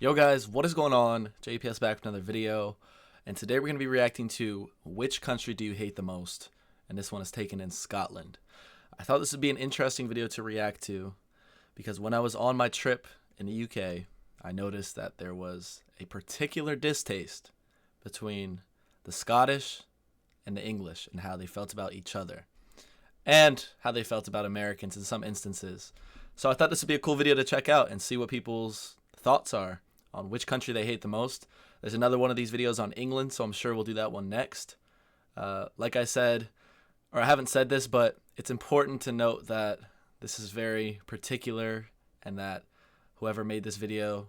Yo guys, what is going on? JPS back with another video, and today we're going to be reacting to which country do you hate the most, and this one is taken in Scotland. I thought this would be an interesting video to react to because when I was on my trip in the UK, I noticed that there was a particular distaste between the Scottish and the English and how they felt about each other and how they felt about Americans in some instances. So I thought this would be a cool video to check out and see what people's thoughts are on which country they hate the most. There's another one of these videos on England, so I'm sure we'll do that one next. Like I said, or I haven't said this, but it's important to note that this is very particular and that whoever made this video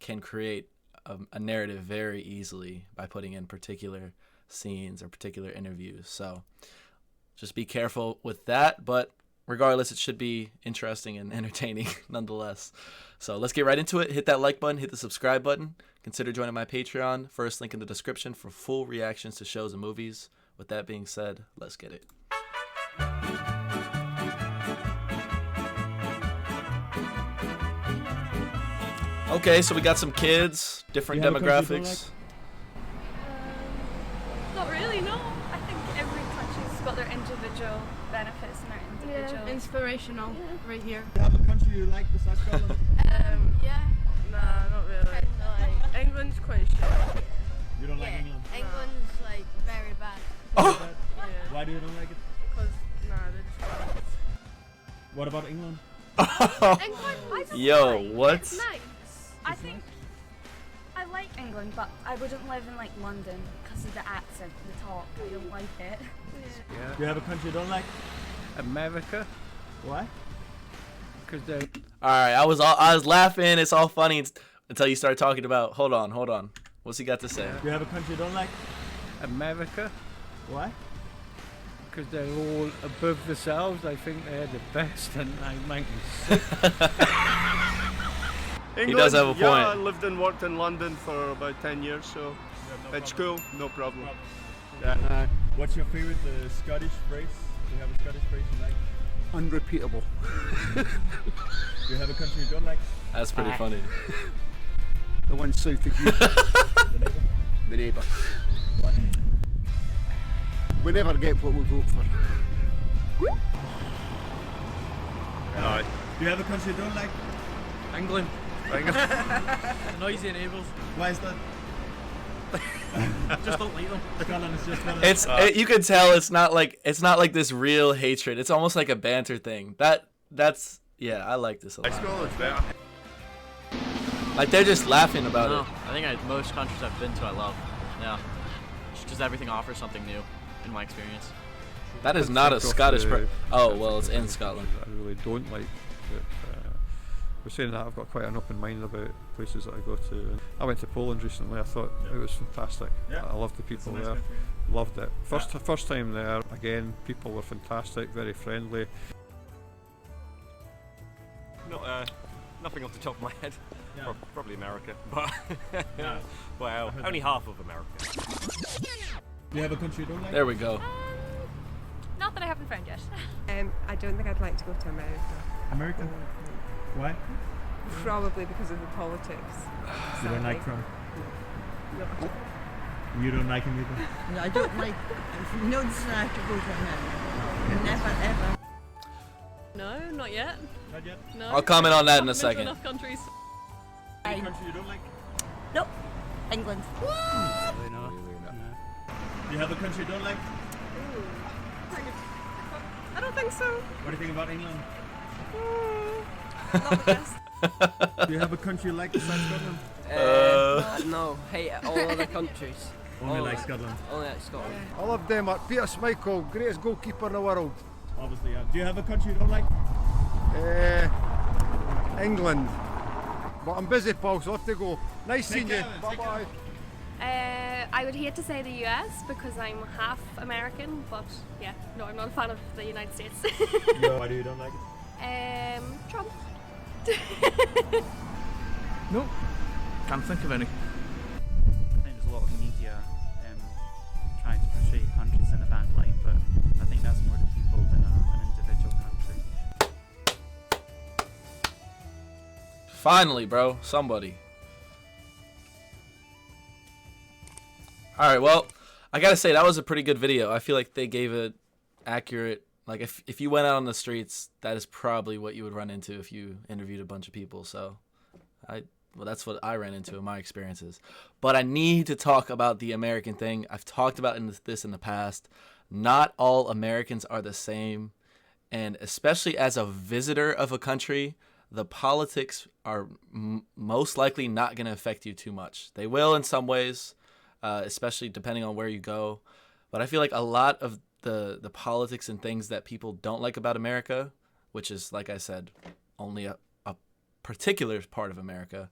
can create a narrative very easily by putting in particular scenes or particular interviews. So just be careful with that, but regardless, it should be interesting and entertaining nonetheless. So let's get right into it. Hit that like button, hit the subscribe button. Consider joining my Patreon. First link in the description for full reactions to shows and movies. With that being said, let's get it. Okay, so we got some kids, different demographics. Not really, no. I think every country's got their individual benefits and their individual... Inspirational, right here. Do you have a country you like besides Scotland? Yeah. Nah, not really. England's quite shit. You don't like England? England's like very bad. Oh! Yeah. Why do you don't like it? Because, nah, they're just bad. What about England? England, I don't Yo, mind. what? It's nice. I think I like England, but I wouldn't live in like London because of the accent, the talk. I don't like it. Do you have a country you don't like? America, Why? because they're All right, I was laughing. It's all funny until you start talking about. Hold on. What's he got to say? Do you have a country you don't like? America, Why? because they're all above themselves. I think they're the best, and I might He does have a point. Yeah, I lived and worked in London for about 10 years, so it's cool, no problem. Yeah. What's your favorite Scottish phrase? Do you have a Scottish phrase you like? Unrepeatable. Do you have a country you don't like? That's pretty funny. The one south of you. The neighbour? The neighbour. Why? We never get what we vote for. Do you have a country you don't like? England. Noisy neighbours. Why is that? Just don't like them. Scotland is just You can tell it's not like this real hatred. It's almost like a banter thing. That's yeah, I like this a lot. Scotland's better. Like they're just laughing about it. I think most countries I've been to I love. Yeah. Just because everything offers something new, in my experience. That is not a Scottish. Oh well, it's in Scotland. I really don't like. We're saying that I've got quite an open mind about places that I go to. I went to Poland recently. I thought it was fantastic. Yeah. I loved the people Nice there. country. Loved it. First time there. Again, people were fantastic, very friendly. Nothing off the top of my head. Yeah. Probably America, but Yeah. well, only half of America. Do you have a country you don't like? There we go. Not that I haven't found yet. I don't think I'd like to go to America. American? Why? Probably because of the politics. You don't like Trump? No. You don't like him either? No, I don't like. No desire to go to America. Never ever. No, not yet. Not yet? No. I'll comment on that in a Haven't been to second. enough countries. Any country you don't like? Nope. England. Really not. Do you have a country you don't like? I don't think so. What do you think about England? Not the best. Do you have a country you like besides Scotland? No, hate all other countries. Only like Scotland. Only like Scotland. I love Denmark. Peter Schmeichel, greatest goalkeeper in the world. Obviously, yeah. Do you have a country you don't like? England. But I'm busy, Paul, so I have to go. Nice seeing you. care, Bye bye. I would hate to say the US because I'm half American, but yeah, no, I'm not a fan of the United States. Why do you don't like it? Trump. No, can't think of any. I think there's a lot of media trying to portray countries in a bad light, but I think that's more the people than an individual country. Finally, bro, somebody. All right, well, I gotta say that was a pretty good video. I feel like they gave it accurate. Like if you went out on the streets, that is probably what you would run into if you interviewed a bunch of people. So, well, that's what I ran into in my experiences. But I need to talk about the American thing. I've talked about this in the past. Not all Americans are the same, and especially as a visitor of a country, the politics are most likely not going to affect you too much. They will in some ways, especially depending on where you go. But I feel like a lot of the politics and things that people don't like about America, which is, like I said, only a particular part of America,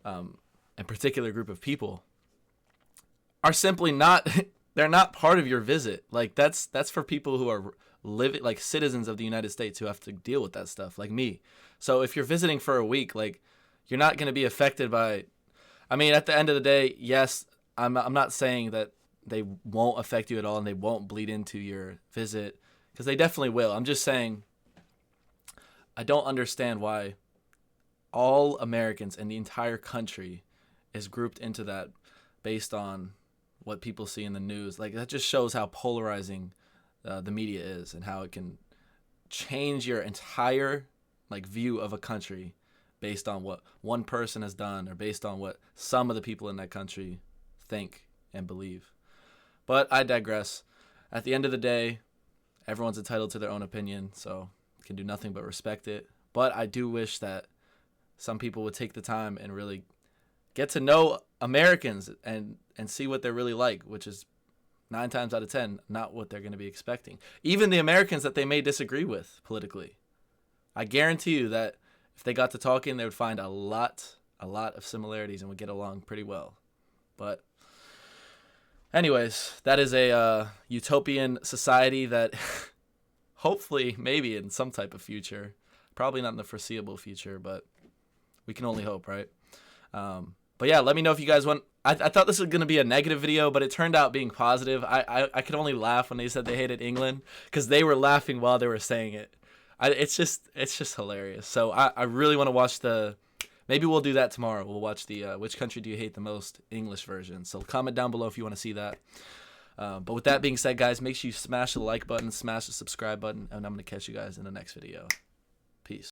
a particular group of people, are simply not, they're not part of your visit. Like that's for people who are living, like citizens of the United States, who have to deal with that stuff, like me. So if you're visiting for a week, like, you're not going to be affected by, I mean, at the end of the day, yes, I'm not saying that they won't affect you at all and they won't bleed into your visit, because they definitely will. I'm just saying I don't understand why all Americans in the entire country is grouped into that based on what people see in the news. Like, that just shows how polarizing the media is, and how it can change your entire view of a country based on what one person has done, or based on what some of the people in that country think and believe. But I digress. At the end of the day, everyone's entitled to their own opinion, so can do nothing but respect it. But I do wish that some people would take the time and really get to know Americans and see what they're really like, which is 9 times out of 10 not what they're going to be expecting. Even the Americans that they may disagree with politically, I guarantee you that if they got to talking, they would find a lot of similarities and would get along pretty well. But anyways, that is a utopian society that hopefully, maybe in some type of future, probably not in the foreseeable future, but we can only hope, right? But yeah, let me know if you guys want. I thought this was going to be a negative video, but it turned out being positive. I could only laugh when they said they hated England, because they were laughing while they were saying it. It's just hilarious. So I really want to watch maybe we'll do that tomorrow. We'll watch the Which Country Do You Hate the Most English version. So comment down below if you want to see that. But with that being said, guys, make sure you smash the like button, smash the subscribe button, and I'm going to catch you guys in the next video. Peace.